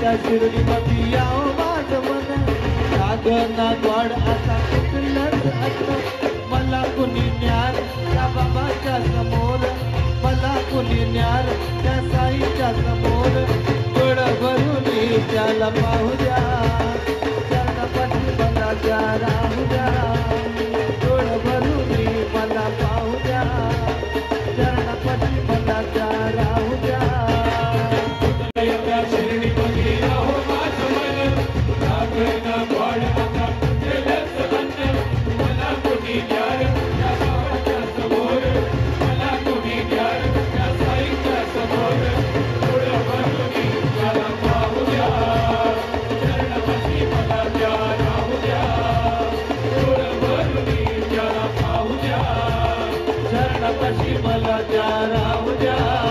त्या शिर्डीमध्ये यावं माझं मन लागना द्वाड आता कुठलंच असतं मला कुणी न्यार त्या बाबाच्या समोर मला कुणी न्यार त्या साईच्या समोर डोळ भरून त्याला पाहू द्या चरणपती मला त्या राहू द्या डोळ भरून मला पाहू द्या चरणपती मला त्या राहू द्या चरणपती मला त्या राहू द्या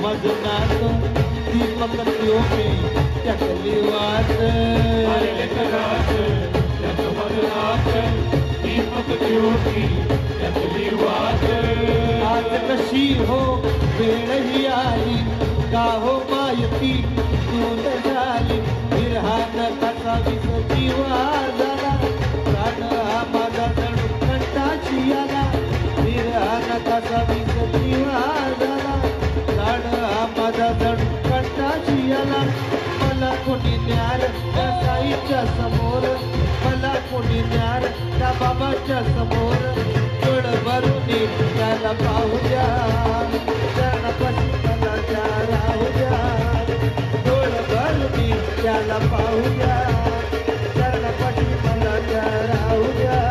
माझं नातं दीपक योगी त्यातली वाट दीपक योगी त्यातली वाट आज कशी हो वेळ ही आली का हो मायती दूध झाली विरहान कसा विस जीवा झाला प्राण हा माझा जणू कंटाची आला विरहान कसा विस जीवा झाला माझा जण कंटाची आला मला कोणी न्यार त्या साईच्या समोर मला कोणी न्यार त्या बाबाच्या समोर डोळ भरून त्याला पाहू द्या चरणपती मला त्या राहू द्या डोळ भरून त्याला पाहू द्या चरणपती मला त्या राहू द्या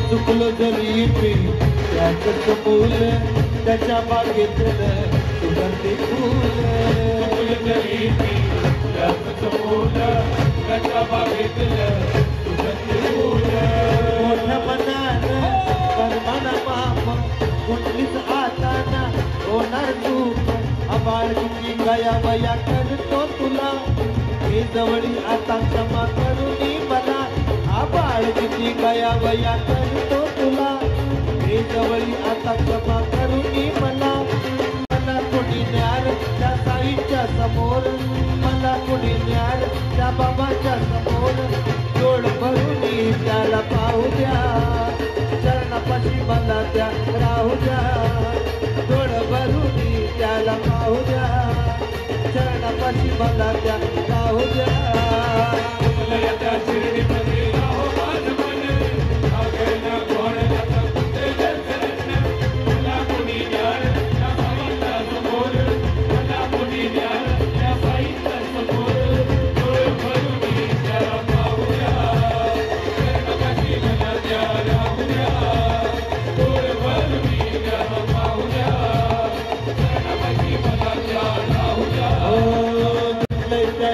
चुकलो जरी मी त्याचं मूल त्याच्या बागेतलं सुगंधी फूल चुकलो जरी मी त्याचं मूल त्याच्या बागेतलं सुगंधी फूल मोठ्या मनानं कर्माना माप कुठलीच आताना होणार चूक आबाळची गया वया करतो तुला हे जवळी आता क्षमा करून मला आबाळची गया वया करतो तुला हे जवळी आता क्षमा करून मला मला कोणी न्यार त्या साईच्या समोर मला कोणी न्यार त्या बाबाच्या समोर डोळ भरून त्याला पाहू द्या चरणपती मला त्या राहू द्या डोळ भरून त्याला पाहू द्या चरणपती मला त्या राहू द्या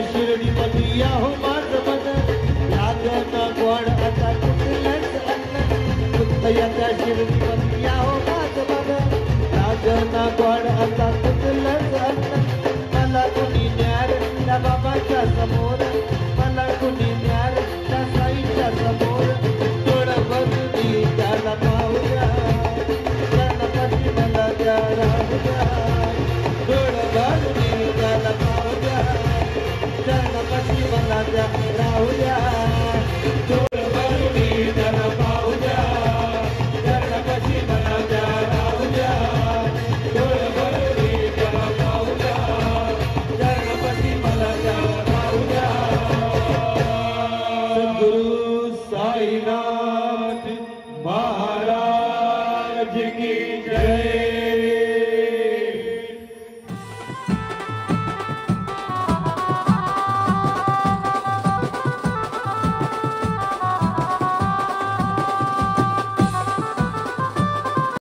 शिर्डीमध्ये याहो माझं मन लागना गोड आता कुठलंच अन्न त्या शिर्डी